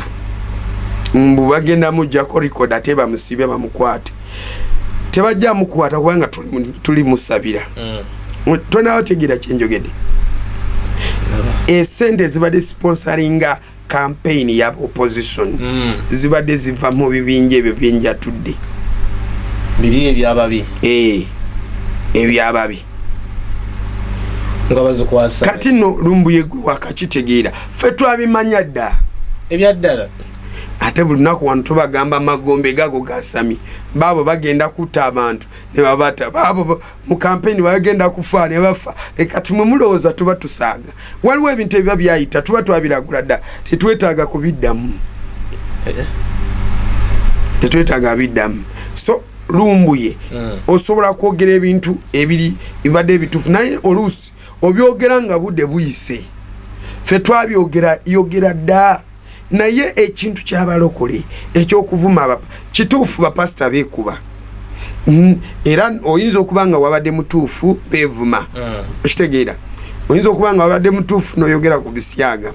mbu bagenda mujjako record ate bamusibe bamukwate tebajja mukwata kubanga tuli musabira tonawo tegira kyenjogedde esente zibadde sponsoringa campaign ya opposition zibadde ziva mu bibinja ebyo byenjatudde biri ebyababi ebyababi nga bazikwasa kati no lumbuye gwe wakakitegeera ffe twabimanya dda ebyaddala ate buli lunaku wano tubagamba amagombe gago gasami baabo bagenda kutta abantu ne babata baabo mu campaign bagenda kufa ne bafa kati mwe mulowooza tuba tusaaga waliwo ebintu ebiba byayita tuba twabiragula dda tetwetaaga kubiddamu tetwetaaga biddamu so lumbuye osobola kwogera ebintu ebiri ibadde ebituufu naye oluusi obyogera nga budde buyise ffe twabyogera dda naye ekintu kyabalokole ekyokuvuma kituufu bapasita beekuba era oyinza okuba nga wabadde mutuufu beevuma okitegeera oyinza okuba nga wabadde mutuufu noyogera ku bisyaga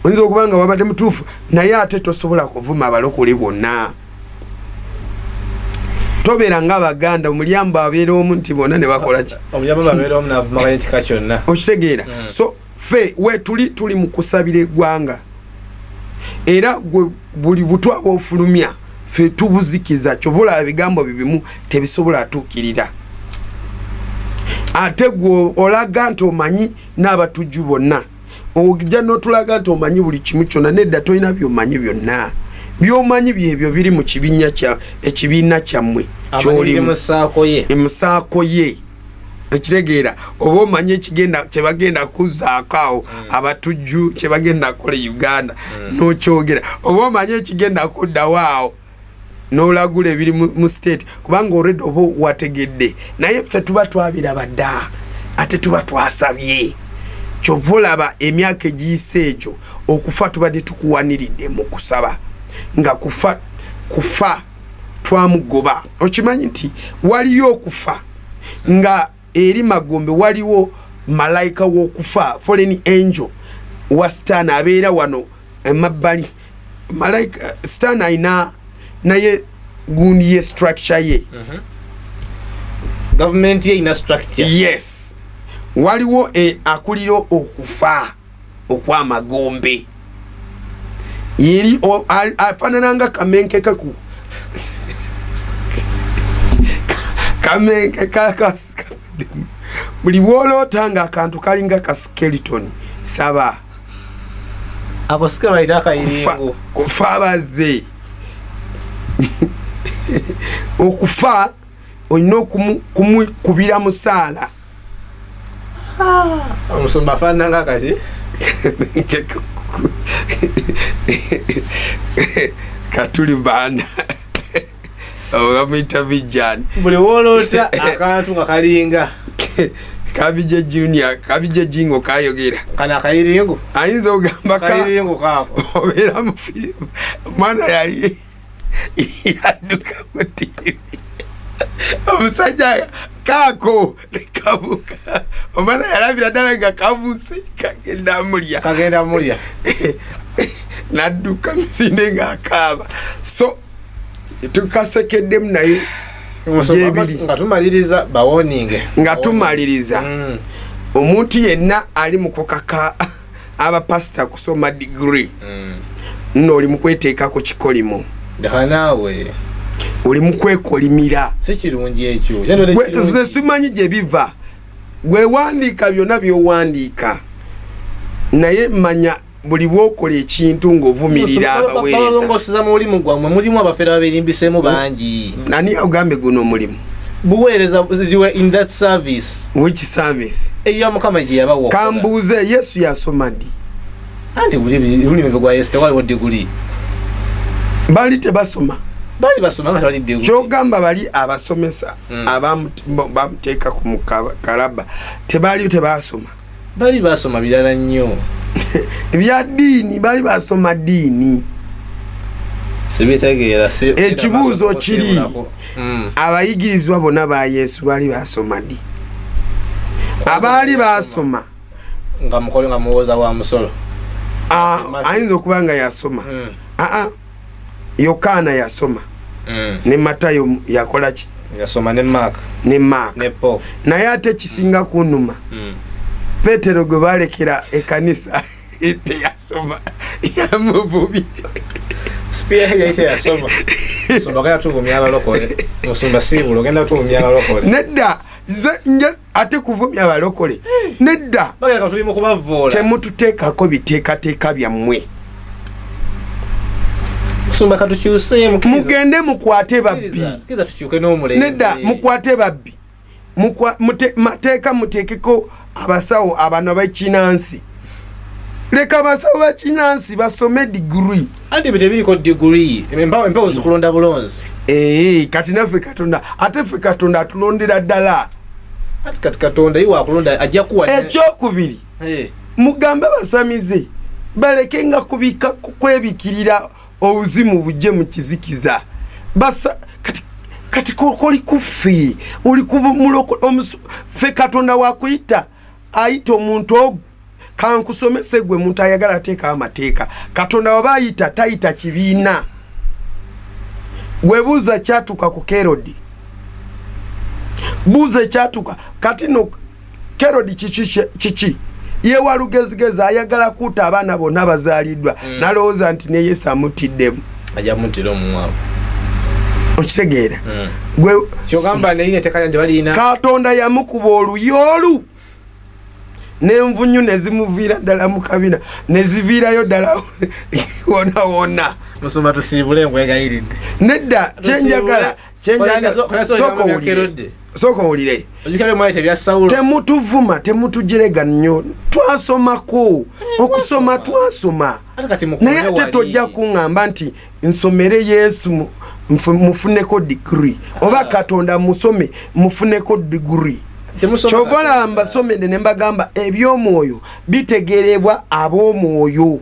oyinza okuba nga wabadde mutuufu naye ate tosobola kuvuma abalokole bonna tobeera ng'Abaganda omulyango abeera omu nti bonna ne bakola ki okitegeera so ffe we tuli mu kusabira eggwanga era buli butwa bw'ofulumya ffe tubuzikiza kyovula ebigambo bibimu tebisobola atuukirira ate gwe olaga nti omanyi n'abatujju bonna ojja n'otulaga nti omanyi buli kimu kyonna nedda tolina by'omanyi byonna by'omanyi byebyo biri mu ekibiina kyammwe ky'olimu emusaako ye ekitegeera oba omanye ekigenda kyebagenda kuzzaako awo abatujju kyebagenda kukola Uganda n'okyogera oba omanye ekigenda kuddawo awo n'olagula ebiri mu state kubanga already oba wategedde naye ffe tuba twabiraba dda ate tuba twasabye kyova olaba emyaka egiyise egyo okufa tubadde tukuwaniridde mu kusaba nga kufa twamugoba okimanyi nti waliyo okufa nga eri Magombe waliwo malayika w'okufa foreign angel wa Stan abeera wano emabbali malayika Stan ayina naye gundi ye structure ye government ye ina structure yes waliwo akulira okufa okw'Amagombe yeri afaanananga kamenke kaku kamenke kakas buli bw'oloota nga akantu kalinga ka skeleton saba ako sika bayita akayiringo kufa abazze okufa olina okumukubira musaala omusumba afaananga kati katuli banda bamuyita bijani buli woloota akantu nga kalinga Kabije Junior Kabije Jingo kayogera kana kayiringo ayinza ogamba kayiringo kako obera mu film mwana yali yaduka mu TV omusajja kako kabuka omwana yalabira ddala nga kavuse kagenda mulya nadduka misinde nga akaaba so tukasekeddemu naye nga tumaliriza bawoninge nga tumaliriza omuntu yenna ali mu kukaka abapasita kusoma degree oli mu kweteekako kikolimo naawe oli mu kwekolimira si kirungi ekyo simanyi gye biva gwe wandiika byonna by'owandiika naye manya buli bwokola ekintu ng'ovumirira abaweereza balongoseza mu mulimu gwammwe mulimu abafeera babirimbisemu bangi nani agambe guno omulimu buweereza you were in that service which service eya mukama gye yabawa kambuuze yesu yasoma ddi anti bulimi bwa yesu tewaliwo diguli bali tebasoma bali basoma nga tewali diguli kyogamba bali abasomesa bamuteeka ku mukalaba tebali tebasoma bali basoma birala nnyo ebya ddiini bali basoma ddiini sibitegeera ekibuuzo kiri abayigirizwa bonna ba yesu bali basoma ddi abaali basoma nga mukole nga muwoza wa musolo ayinza okuba nga yasoma yokaana yasoma ne matayo yakola ki yasoma ne maaka naye ate kisinga kunuma Petero gwe balekera ekanisa teyasoma yamububi nedda ate kuvumya abalokole nedda temututeekako biteekateeka byammwe mugende mukwate babbi nedda mukwate babbi mateeka muteekeko abasawo abano abakinansi leka abasawo bakinansi basome diguri andi bitebiriko diguri empewo zikulonda bulonzi kati naffe katonda ate ffe katonda atulondera ddala ati kati katonda iwe akulonda ajja kuwa ekyokubiri mugambe basamize baleke nga kubika kwebikirira obuzimu bujje mu kizikiza basa kati koli kuffe oli kumuloko ffe katonda wakuyita ayita omuntu ogwo kankusomese gwe muntu ayagala ateeka amateeka katonda waba ayita tayita kibiina gwe buuza kyatuka ku Kerodi buuza kyatuka kati no Kerodi kiki ye walugezigezi ayagala kuuta abaana bonna bazaaliddwa nalowooza nti ne Yesu amutiddemu ajamutira omumwavu okitegeera gwe kyogamba neyine tekanya nti balina katonda yamukuba oluyoolu n'envunyu nezimuviira ddala mu kabina neziviirayo ddala wona wona musoma tusiibule nkwegayiridde nedda kyenjagala sooka owulire temutuvuma temutujirega nnyo twasomako okusoma twasoma naye ate tojja kuŋŋamba nti nsomere Yesu mufuneko diguri oba katonda musome mufuneko diguri kyobola mbasomede ne mbagamba eby'omwoyo bitegerebwa ab'omwoyo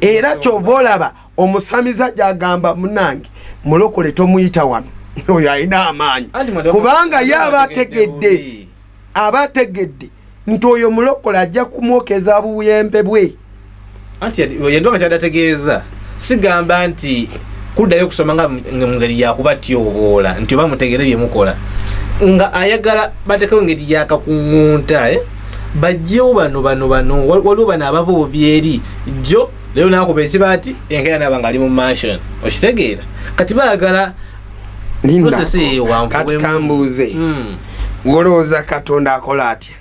era kyobolaba omusamiza gyagamba munange mulokole tomuyita wano oyo alina amaanyi kubanga ye abategedde nti oyo mulokole ajja kumwokeza buyembe bwe anti yendonga kyadategeeza sigamba nti kuddayo okusoma nga ngeri yakubatyoboola nti oba mutegere byemukola nga ayagala batekewo ngeri yakakuŋŋunta bajjewo bano waliwo bano abava obubyeri jjo leero nakuba ekiba ati enkeera naba nga ali mu mansion okitegeera kati baagala kati kambuuze olowooza katonda akola atya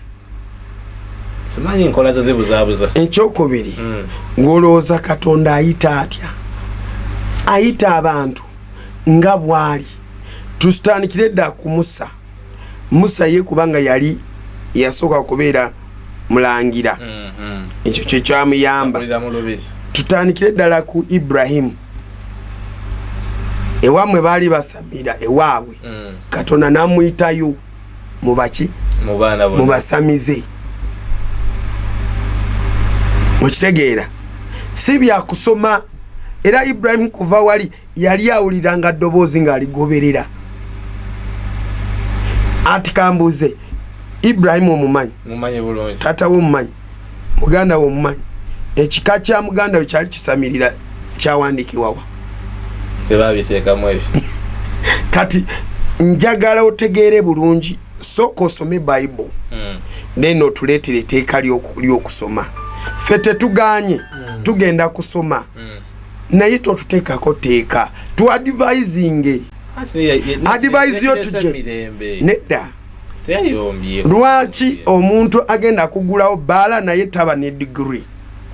simanyi nkola ze zibuzaabuza ekyokubiri ng'olowooza katonda ayita atya ayita abantu nga bwali tusitandikire dda ku Musa ye kubanga yali yasooka kubeera mulangira ekyo kye kyamuyamba tutandikire ddala ku Ibrahimu ewamwe baali basamira ewaabwe katonda namuyitayo mubaki mubasamize mukitegeera si byakusoma era Ibrahimu kuva wali yali awuliranga ddoboozi ng'aligoberera ati kambuuze Ibrahimu omumanyi taata we omumanyi muganda we omumanyi ekika kya muganda we kyali kisamirira kyawandiikibwawa tebabiteekamu ebyo kati njagala otegeere bulungi sooka osome Bible neno otuleetere etteeka ly'okusoma ffe tetuganye tugenda kusoma naye totuteekako teeka tu advising advise yo tuje nedda teyayombye lwaki omuntu agenda kugulawo bbaala naye taba ne degree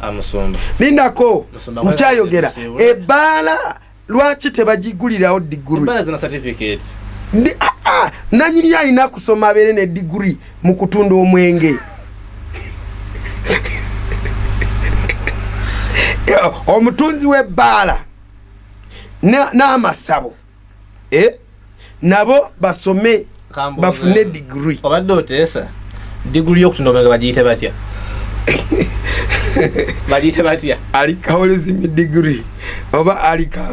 amusomba lindako nkyayogera ebbaala lwaki tebagigulirawo degree ebbaala zina certificate nanyini alina kusoma abeere ne degree mu kutunda omwenge omutunzi w'ebbaala n'amasabo nabo basome bafune degree obadde oteesa degree y'okutunda omwenge bagiyite batya bagiyite batya alikaholism degree oba alika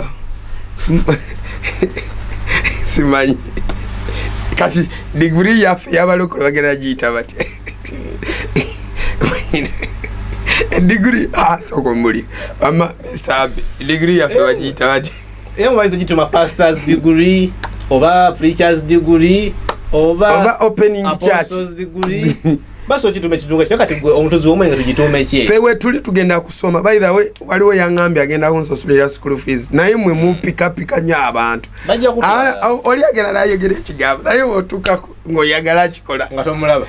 simanyi kati degree yaffe yabalokole bagenda giyita batya degree soko muli ama sabe degree yaffe bagiyita batya mubantu gituma pastors degree oba preachers degree oba opening church degree baso kitume kitunga kyakati omutuzi w'omwenge tugitume ki fewe tuli tugenda kusoma by the way waliwo yangambye agenda kunsosolera school fees naye mwe mupika nya abantu oli agenda nayegera ekigambo naye otuka ng'oyagala kikola nga tomulaba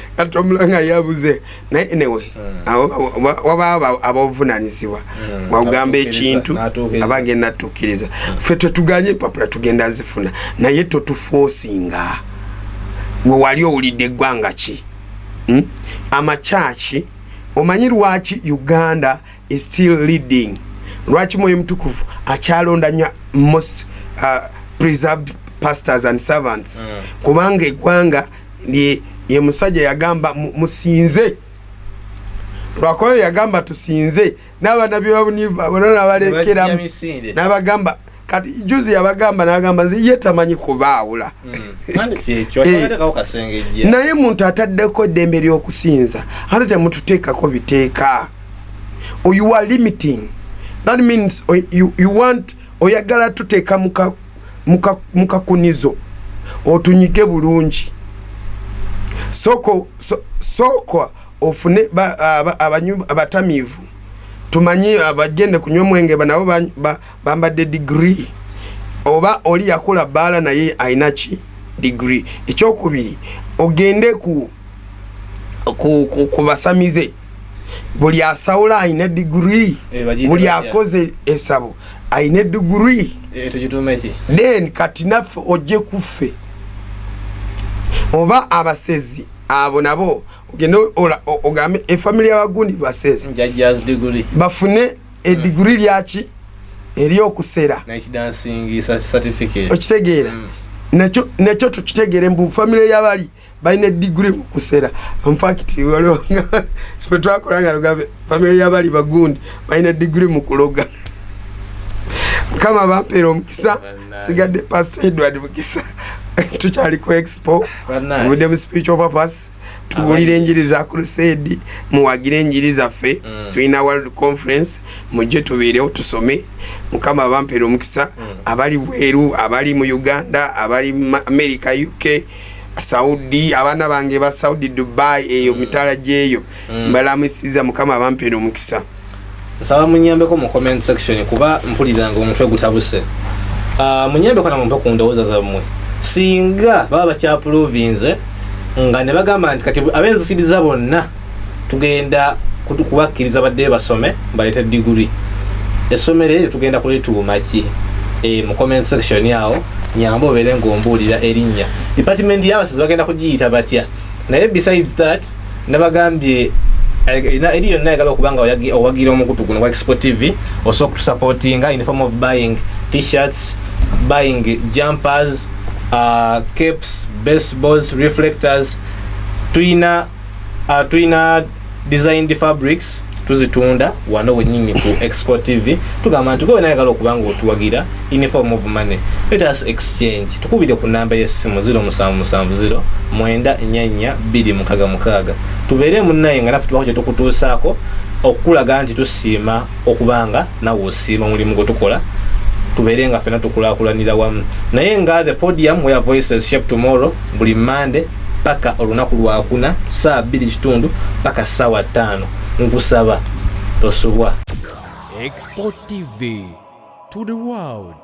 nga yabuze naye anyway waba abovunanyizibwa wagamba ekintu abagenda natukkiriza ffe tetuganye empapula tugenda zifuna naye totufosinga we wali owulidde eggwanga ki amachachi omanyi lwaki Uganda is still leading lwaki Mwoyo Mutukuvu akyalonda nnyo most preserved pastors and servants kubanga eggwanga ye musajja yagamba musinze lwakoyo yagamba tusinze n'abaana bebabuniva bona nabalekeramu n'abagamba kati juzi yabagamba n'agamba nze ye tamanyi kubaawula naye muntu ataddeko eddembe ly'okusinza ate temututeekako biteeka you are limiting that means you want oyagala tuteeka mukakunizo otunyige bulungi soko ofune abatamiivu tumanyi abagende kunywa mwenge banabo bambadde degree oba oli yakola bbaala naye ayina ki degree ekyokubiri ogende ku basamize buli asawula ayina degree buli akoze esabo ayina degree then kati naffe ojje kuffe oba abasezi abo nabo ogende ogambe efamily y'abagundi basezi bafune degree lyaki eryokusera okitegeera nakyo tukitegeere mbu family y'abali balina degree mu kusera infact waliwo ffe twakolanga lugambe family y'abali bagundi balina degree mu kuloga mukama bampeera omukisa sigadde Pastor Edward Mukisa tukyali ku expo muvudde mu spiritual purpose tugulira enjiri za crusade muwagira enjiri zaffe tulina world conference mujje tubeerewo tusome mukama bampeera omukisa abali bweru abali mu Uganda abali America UK Saudi abaana bange ba Saudi Dubai eyo mitala gyeyo mbalamusiza mukama bampeera omukisa nsaba munyambeko mu comment section kuba mpuliranga omutwe gutabuse munyambeko na mumpe ku ndowooza zammwe singa baba bakyaprovinze nga ne bagamba nti kati abenzikiriza bonna tugenda kubakkiriza badde basome baleeta degree essomero eryo tugenda kulituuma ki mu comment section yawo nyamba obeere ng'ombuulira erinnya department y'abasezi bagenda kugiyita batya naye besides that nabagambye eri yonna ayagala okubanga owagira omukutu guno wa Expo TV osobola kutusupportinga in the form of buying t-shirts buying jumpers capes, baseballs, reflectors. Tuina designed fabrics tuzitunda wano wenyini ku Expo TV tugamba nti gwe nayagala okubanga otuwagira in form of money. Let us exchange. Tukubide ku namba y'essimu 0770 944 tubeere munnaye nga naffe tubako tukutuusaako okulaga nti tusiima okubanga nawe osiima mulimu gwe tukola tubeere nga ffena tukulaakulanira wamu naye nga the podium where voices shape tomorrow buli Monday paka olunaku lwakuna saa 2:30 paka saa 5 nkusaba tosubwa. Expo TV to the world.